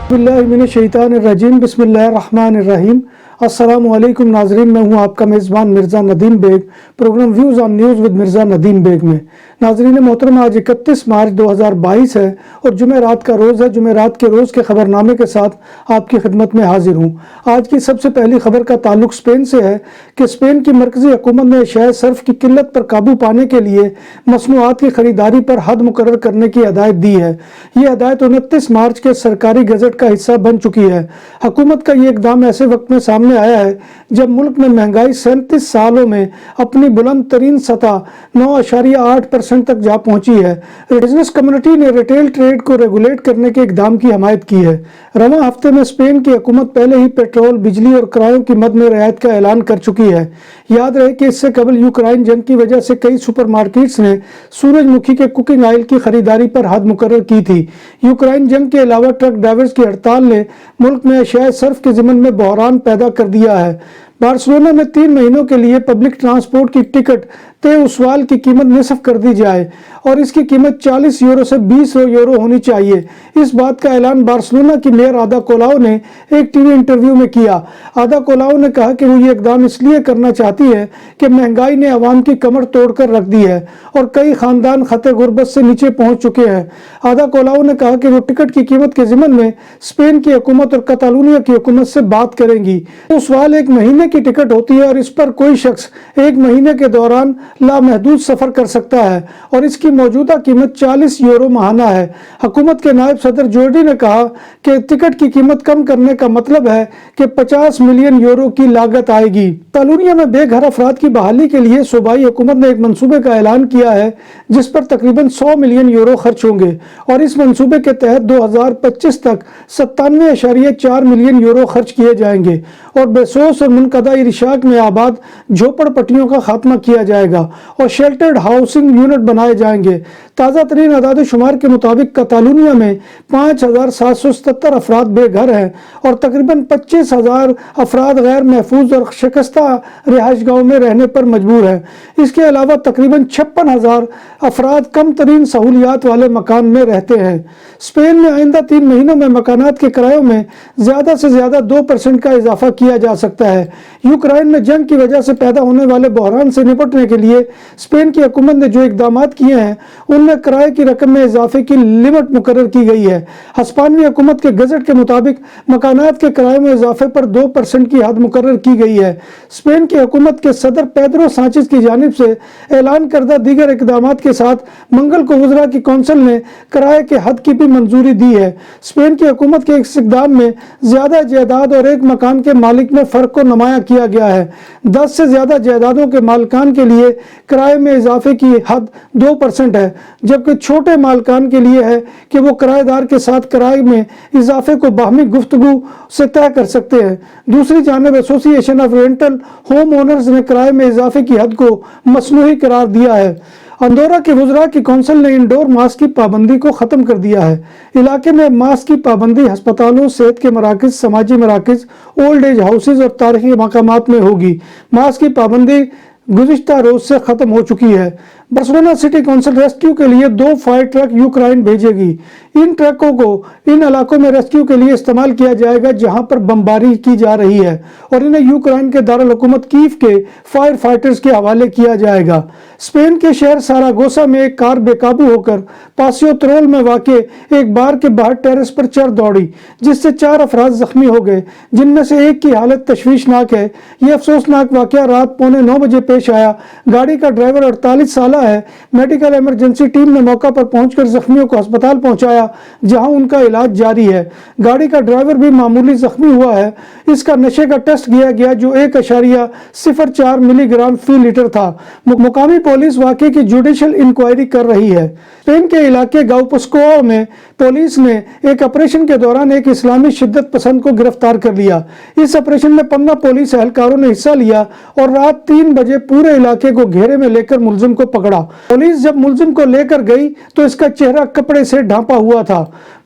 बिल्लाहि मिनश्शैतानिर्रजीम बिस्मिल्लाहिर्रहमानिर्रहीम। अस्सलाम वालेकुम नाजरीन, मैं हूं आपका मेज़बान Mirza Nadeem Baig. Programme views on news with Mirza Nadeem Baig में नाजरीन मोहतरम, आज 31 मार्च 2022 है और जुमेरात का रोज़ है। जुमेरात के रोज़ के खबरनामे के साथ आपकी खिदमत में हाजिर हूँ। आज की सबसे पहली खबर का ताल्लुक स्पेन से है कि स्पेन की मरकज़ी हुकूमत ने एशियाई सर्फ की किल्लत पर काबू पाने के लिए मसनूआत की खरीदारी पर हद मुकर्रर करने की हदायत दी है। ये हदायत 29 मार्च के सरकारी गजट का हिस्सा बन चुकी है। हुकूमत का ये इकदाम ऐसे वक्त में सामने आया है जब मुल्क में महंगाई 37 सालों में अपनी बुलंद तरीन सतह 9.8% तक जा पहुंची है। बिजनेस कम्युनिटी ने रिटेल ट्रेड को रेगुलेट करने के इकदाम की हमायत की है। रवां हफ्ते में स्पेन की हुकूमत पहले ही पेट्रोल, बिजली और किरायों की मद में रियायत का ऐलान कर चुकी है। याद रहे कि इससे कबल यूक्रेन जंग की वजह से कई सुपरमार्केट्स ने सूरजमुखी के कुकिंग ऑयल की खरीदारी पर हद मुकर्रर की थी। यूक्रेन जंग के अलावा ट्रक ड्राइवर्स की हड़ताल ने मुल्क में एशियाई सर्फ के ज़िमन में बहरान पैदा कर दिया है। बार्सिलोना में 3 महीनों के लिए पब्लिक ट्रांसपोर्ट की टिकट तय उसवाल की कीमत निसफ कर दी जाए और इसकी कीमत 40 यूरो से 20 यूरो होनी चाहिए। इस बात का ऐलान बार्सिलोना की मेयर आदा कोलाओ ने एक टीवी इंटरव्यू में किया। आदा कोलाओ ने कहा कि वो ये इकदाम इसलिए करना चाहती है कि महंगाई ने अवाम की कमर तोड़कर रख दी है और कई खानदान खते गुर्बत से नीचे पहुंच चुके हैं। आदा कोलाओ ने कहा कि वो टिकट की कीमत के ज़िमन में स्पेन की हुकूमत और कतालूनिया की हुकूमत से बात करेंगी। उसवाल 1 महीने की टिकट होती है और इस पर कोई शख्स 1 महीने के दौरान लामहदूद सफर कर सकता है और इसकी मौजूदा कीमत 40 यूरो माहाना है। हुकूमत के नायब सदर जोर्डी ने कहा कि टिकट की कीमत कम करने का मतलब है कि 50 मिलियन यूरो की लागत आएगी। कतालूनिया में बेघर अफराद की बहाली के लिए सूबाई हुकूमत ने एक मंसूबे का ऐलान किया है जिस पर तकरीबन 100 मिलियन यूरो खर्च होंगे और इस मंसूबे के तहत 2025 तक 97.4 मिलियन यूरो खर्च किए जाएंगे और बेसोस और मुनकदा इरिशाक में आबाद झोपड़पट्टियों का खात्मा किया जाएगा और शेल्टर्ड हाउसिंग यूनिट बनाए जाएंगे। ताज़ा तरीन अदाद शुमार के मुताबिक कतालूनिया में 5,777 अफराद बेघर हैं और तकरीबन 25,000 अफराद गैर महफूज और शिकस्ता रिहाइश गाहों में रहने पर मजबूर हैं। इसके अलावा तकरीबन 56,000 अफराद कम तरीन सहूलियात वाले मकान में रहते हैं। स्पेन में आइंदा 3 महीनों में मकानात के किरायों में ज़्यादा से ज़्यादा 2% का इजाफा किया जा सकता है। यूक्रेन में जंग की वजह से पैदा होने वाले बहरान से निपटने के लिए स्पेन की हुकूमत ने जो इकदाम किए हैं उनमें किराए की रकम में इजाफे की लिमिट मुकर्रर की गई है। हिस्पानियाई हुकूमत के गजट के मुताबिक मकानात के किराए में इजाफे पर 2% की हद मुकर्रर की गई है। स्पेन की हुकूमत के सदर पेड्रो सांचेज की जानिब से ऐलान करदा दीगर इकदाम के साथ मंगल को वज़रा की कौंसिल ने किराए के हद की भी मंजूरी दी है। स्पेन की हुकूमत के इस इकदाम में ज़्यादा जायदाद और एक मकान के मालिक में फ़र्क को नुमाया किया गया है। 10 से ज़्यादा जायदादों के मालिकान के लिए किराए में इजाफे की हद 2% है, जबकि छोटे मालिकान के लिए है कि वो किराएदार के साथ किराए में इजाफे को बाहमी गुफ्तगू से तय कर सकते हैं। दूसरी जानिब association of rental home owners ने किराए में इजाफे की हद को मसनूई करार दिया है। अंदोरा के वज़रा की कौंसिल ने इंडोर मास्क की पाबंदी को ख़त्म कर दिया है। इलाके में मास्क की पाबंदी अस्पतालों, सेहत के मराकज़, समाजी मराकज़, ओल्ड एज हाउसेज और तारीखी मकामात में होगी। मास्क की पाबंदी गुज़िश्ता रोज़ से ख़त्म हो चुकी है। बार्सिलोना सिटी काउंसिल रेस्क्यू के लिए 2 फायर ट्रक यूक्रेन भेजेगी। इन ट्रकों को इन इलाकों में रेस्क्यू के लिए इस्तेमाल किया जाएगा जहां पर बमबारी की जा रही है और इन्हें यूक्रेन के दारुल हुकूमत कीव के फायर फाइटर्स के हवाले किया जाएगा। स्पेन के शहर सारागोसा में एक कार बेकाबू होकर पासियो त्रोल में वाक़े एक बार के बाहर टेरेस पर चढ़ दौड़ी जिससे 4 अफराद जख्मी हो गए, जिनमें से एक की हालत तशवीशनाक है। यह अफसोसनाक वाक़या रात 9:15 बजे पेश आया। गाड़ी का ड्राइवर 48 साल है। मेडिकल इमरजेंसी टीम ने मौका पर पहुंचकर जख्मियों को अस्पताल पहुंचाया जहां उनका इलाज जारी है। गाड़ी का ड्राइवर भी मामूली जख्मी हुआ है। इसका नशे का टेस्ट किया गया जो 1.04 मिलीग्राम फी लीटर था। मुकामी पुलिस वाक़े की जुडिशल इंक्वायरी कर रही है। स्पेन के इलाके गाउपस्को में पुलिस ने एक ऑपरेशन के दौरान एक इस्लामी शिद्दत पसंद को गिरफ्तार कर लिया। इस ऑपरेशन में 15 पुलिस एहलकारों ने हिस्सा लिया और रात 3 बजे पूरे इलाके को घेरे में लेकर मुलजिम को पकड़ा। पुलिस जब मुलजिम को लेकर गई तो इसका चेहरा कपड़े से ढांपा हुआ था।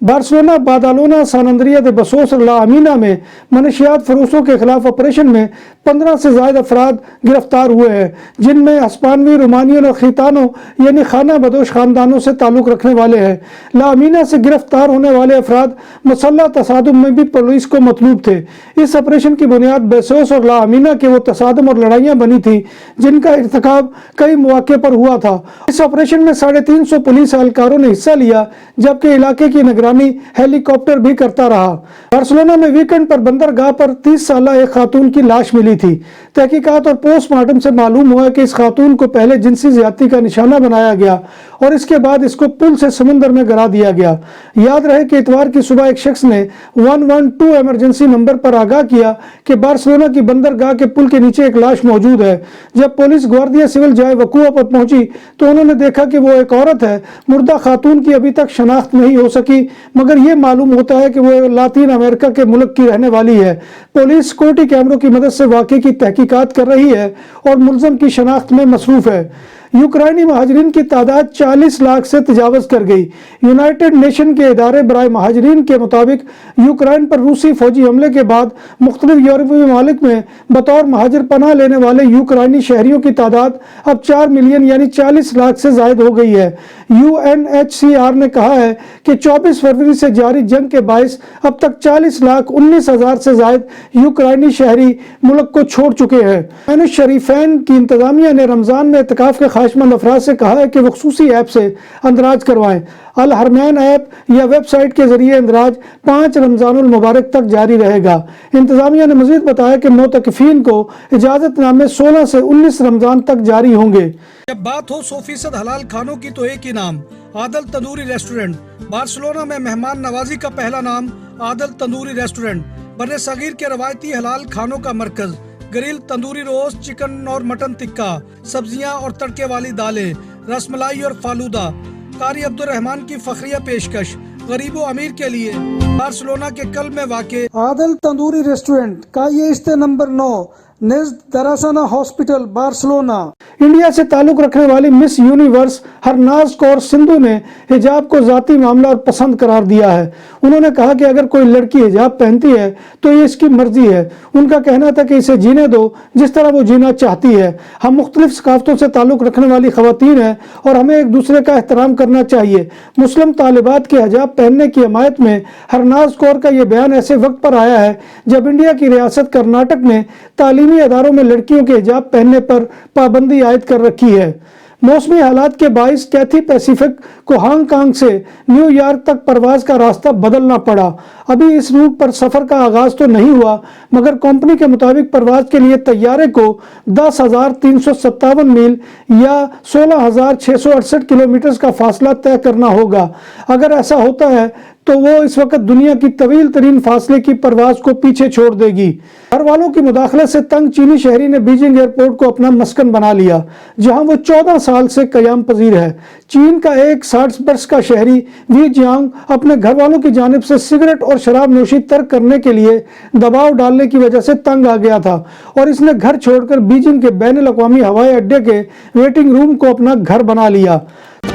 बार्सिलोना, बादालोना, सान अंद्रिया दे बसोस और ला अमीना में मनशियात फरोशों के खिलाफ ऑपरेशन में 15 से ज़्यादा अफराद गिरफ्तार हुए हैं, जिनमें हिस्पानवी, रोमानियन और खितानों यानी खाना बदोश खानदानों से ताल्लुक़ रखने वाले हैं। ला अमीना से गिरफ्तार होने वाले अफराद मुसल्लह तसादुम में भी पुलिस को मतलूब थे। इस ऑपरेशन की बुनियाद बेसोस और लामीना के वो तसादुम और लड़ाइयाँ बनी थी जिनका इर्तिकाब कई मौके पर हुआ था। इस ऑपरेशन में 350 पुलिस एहलकारों ने हिस्सा लिया, जबकि इलाके की निगरानी हेलीकॉप्टर भी करता रहा। बार्सिलोना में वीकेंड पर बंदरगाह पर 30 साल एक खातून की लाश मिली थी। तहकीकात और पोस्टमार्टम से मालूम हुआ कि इस खातून को पहले जिनसी ज्यादती का निशाना बनाया गया और इसके बाद इसको पुल से समुद्र में गिरा दिया गया। याद रहे कि इतवार की सुबह एक शख्स ने 112 इमरजेंसी नंबर पर आगाह किया कि बार्सिलोना की बंदरगाह के पुल के नीचे एक लाश मौजूद है। जब पुलिस ग्वार्डिया सिविल जाए वकूआ पर पहुंची तो उन्होंने देखा कि वो एक औरत है। मुर्दा खातून की अभी तक शनाख्त नहीं हो सकी, मगर यह मालूम होता है कि वो लातीन अमेरिका के मुल्क की रहने वाली है। पुलिस सिक्योरिटी कैमरों की मदद से वाकये की तहकीकात कर रही है और मुलजम की शनाख्त में मसरूफ है। यूक्रेनी महाजरीन की तादाद 40 लाख से तजावज़ कर गई। यूनाइटेड नेशन के इदारे बराए महाजरीन के मुताबिक यूक्रेन पर रूसी फौजी हमले के बाद मुख्तलिफ यूरोपीय ममालिक में बतौर महाजर पनाह लेने वाले यूक्रेनी शहरियों की तादाद अब 4 मिलियन यानी 40 लाख से ज़ायद हो गई है। UNHCR ने कहा है कि 24 फरवरी से जारी जंग के बायस अब तक 40,19,000 से ज़ायद यूक्रेनी शहरी मुल्क को छोड़ चुके हैं। शरीफैन की इंतजामिया ने रमज़ान में एतकाफ़ के ख्वाहिशमंद अफराद से कहा है कि वो खुसूसी ऐप से अंदराज करवाएं। अल हरमैन ऐप या वेबसाइट के जरिए अंदराज 5 रमज़ानुल मुबारक तक जारी रहेगा। इंतजामिया ने मजीद बताया कि मोतकफीन को इजाज़तनामे 16 से 19 रमज़ान तक जारी होंगे। जब बात हो 100% हलाल खानों की तो एक ही नाम, आदल तंदूरी रेस्टोरेंट। बार्सिलोना में मेहमान नवाजी का पहला नाम आदल तंदूरी रेस्टोरेंट, बर्रे सगीर के रवायती हलाल खानों का मरकज। ग्रिल, तंदूरी रोस्ट, चिकन और मटन टिक्का, सब्जियां और तड़के वाली दालें, रसमलाई और फालूदा। कारी अब्दुर्रहमान की फखरिया पेशकश गरीबो अमीर के लिए। बार्सिलोना के कल्ब में वाक़े आदल तंदूरी रेस्टोरेंट का ये इस्ते नंबर 9 नेज़्द दरासाना हॉस्पिटल बार्सिलोना। इंडिया से ताल्लुक रखने वाली मिस यूनिवर्स हरनाज कौर सिंधु ने हिजाब को जाती मामला और पसंद करार दिया है। उन्होंने कहा कि अगर कोई लड़की हिजाब पहनती है तो ये इसकी मर्जी है। उनका कहना था कि इसे जीने दो जिस तरह वो जीना चाहती है। हम मुख्तलिफ सकाफतों से ताल्लुक रखने वाली खवातीन हैं और हमें एक दूसरे का एहतराम करना चाहिए। मुस्लिम तालिबात के हिजाब पहनने की हमायत में हरनाज कौर का ये बयान ऐसे वक्त पर आया है जब इंडिया की रियासत कर्नाटक ने तालीमी अदारों में लड़कियों के हिजाब पहनने पर पाबंदी आयद कर रखी है। मौसमी हालात के बाइस कैथी पैसिफिक को हांगकांग से न्यूयॉर्क तक परवाज का रास्ता बदलना पड़ा। अभी इस रूट पर सफर का आगाज तो नहीं हुआ, मगर कंपनी के मुताबिक परवाज के लिए तैयारे को 10,357 मील या 16,668 किलोमीटर का फासला तय करना होगा। अगर ऐसा होता है तो वो इस वक्त दुनिया की तवील तरीन फासले की परवाज को पीछे छोड़ देगी। घर वालों की मुदाखलत से तंग चीनी शहरी ने बीजिंग एयरपोर्ट को अपना मस्कन बना लिया, जहां वो 14 साल से कयाम पजीर है। चीन का एक 60 वर्ष का शहरी वी जियांग अपने घर वालों की जानिब से सिगरेट और शराब नोशी तर्क करने के लिए दबाव डालने की वजह से तंग आ गया था और इसने घर छोड़कर बीजिंग के बैनुल अक़वामी हवाई अड्डे के वेटिंग रूम को अपना घर बना लिया।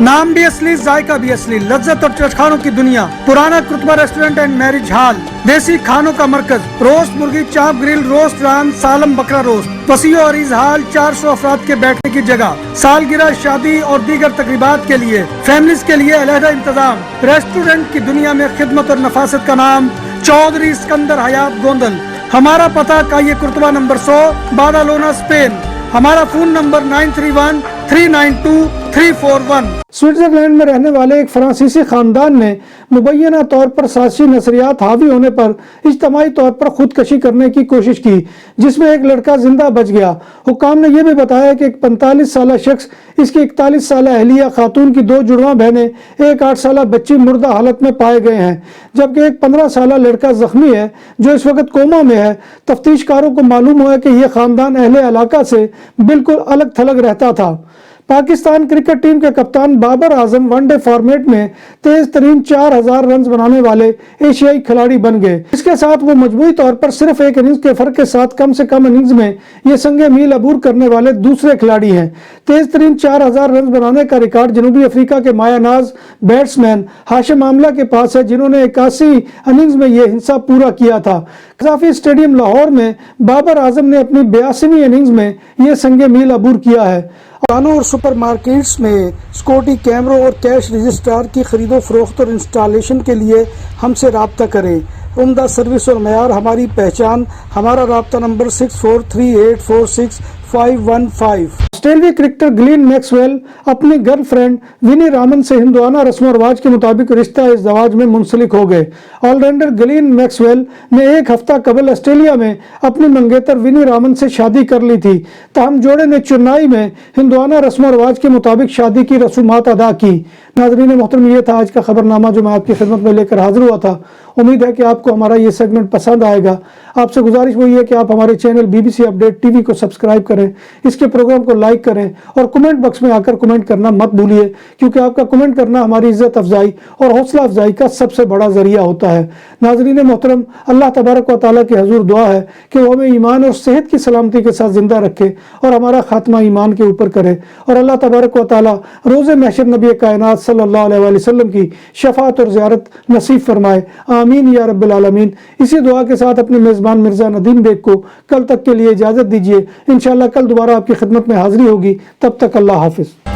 नाम भी असली, जायका भी असली, लज्जत और चटखानों की दुनिया। पुराना कुतबा रेस्टोरेंट एंड मैरिज हॉल, देसी खानों का मरकज, रोस्ट मुर्गी, चाप ग्रिल, रोस्ट रान, सालम बकरा रोस्ट, वसीओ अरीज हॉल, 400 अफराद के बैठने की जगह, सालगिरह, शादी और दीगर तकरीबात के लिए, फैमिलीज के लिए अलहदा इंतजाम। रेस्टोरेंट की दुनिया में खिदमत और नफासत का नाम चौधरी सिकंदर हयात गोंदल। हमारा पता का ये कुर्तबा नंबर 100, बादालोना, स्पेन। हमारा फोन नंबर 9313923341। स्विट्जरलैंड में रहने वाले एक फ्रांसीसी खानदान ने मुबैना तौर पर साजिशी नजरियात हावी होने पर इज्तमाही तौर पर खुदकशी करने की कोशिश की, जिसमें एक लड़का जिंदा बच गया। हुक्काम ने यह भी बताया कि एक 45 साल शख्स, इसकी 41 साल अहलिया खातून की 2 जुड़वां बहनें, एक 8 साल बच्ची मुर्दा हालत में पाए गए हैं, जबकि एक 15 साल लड़का जख्मी है जो इस वक्त कोमा में है। तफ्तीशकारों को मालूम हुआ कि यह खानदान अहले इलाका से बिल्कुल अलग थलग रहता था। पाकिस्तान क्रिकेट टीम के कप्तान बाबर आजम वनडे फॉर्मेट में तेज तरीन 4000 रन बनाने वाले एशियाई खिलाड़ी बन गए। इसके साथ वो मजमूई तौर पर सिर्फ एक इनिंग्स के फर्क के साथ कम से कम इनिंग्स में ये संगे मील अबूर करने वाले दूसरे खिलाड़ी हैं। तेज तरीन 4000 रन बनाने का रिकॉर्ड जनूबी अफ्रीका के मायानाज बैट्समैन हाशिम आमला के पास है, जिन्होंने 81 इनिंग्स में यह हिस्सा पूरा किया था। कज़ाफी स्टेडियम लाहौर में बाबर आजम ने अपनी 82वीं इनिंग्स में यह संगे मील अबूर किया है। दुकानों और सुपर मार्केट्स में सिक्योरिटी कैमरों और कैश रजिस्ट्रार की खरीदो फरोख्त और इंस्टॉलेशन के लिए हमसे रब्ता करें। उम्दा सर्विस और मयार हमारी पहचान। हमारा रब्ता नंबर 6438465515। ऑस्ट्रेलियाई क्रिकेटर ग्लेन मैक्सवेल अपनी गर्लफ्रेंड विनी रामन से हिंदुआना रस्म और रिवाज के मुताबिक रिश्ता इज़्दवाज में मुंसलिक हो गए। ऑलराउंडर ग्लेन मैक्सवेल ने एक हफ्ता कबल ऑस्ट्रेलिया में अपनी मंगेतर विनी रामन से शादी कर ली थी। ताहम जोड़े ने चेन्नई में हिंदुआना रस्म और रिवाज के मुताबिक शादी की रसूमात अदा की। नाज़रीन मोहतरम, ये था आज का खबरनामा जो मैं आपकी खिदमत में लेकर हाजिर हुआ था। उम्मीद है कि आपको हमारा ये सेगमेंट पसंद आएगा। आपसे गुजारिश वही है कि आप हमारे चैनल BBC अपडेट TV को सब्सक्राइब करें, इसके प्रोग्राम को लाइक करें और कमेंट बॉक्स में आकर कमेंट करना मत भूलिए, क्योंकि आपका कमेंट करना हमारी इज्जत अफजाई और हौसला अफजाई का सबसे बड़ा जरिया होता है। नाज़रीन मोहतरम, अल्लाह तबारक व तआला की हजूर दुआ है कि वो हमें ईमान और सेहत की सलामती के साथ जिंदा रखे और हमारा खात्मा ईमान के ऊपर करे, और अल्लाह तबारक व तआला रोज़े महशर नबी कायनात सल्लल्लाहु अलैहि वसल्लम की शफाअत और ज़ियारत नसीब फरमाए। आमीन या रब्बिल आलमीन। इसी दुआ के साथ अपने मेज़बान मिर्ज़ा नदीम बेग को कल तक के लिए इजाज़त दीजिए। इंशाअल्लाह कल दोबारा आपकी खिदमत में हाजिरी होगी। तब तक अल्लाह हाफिज़।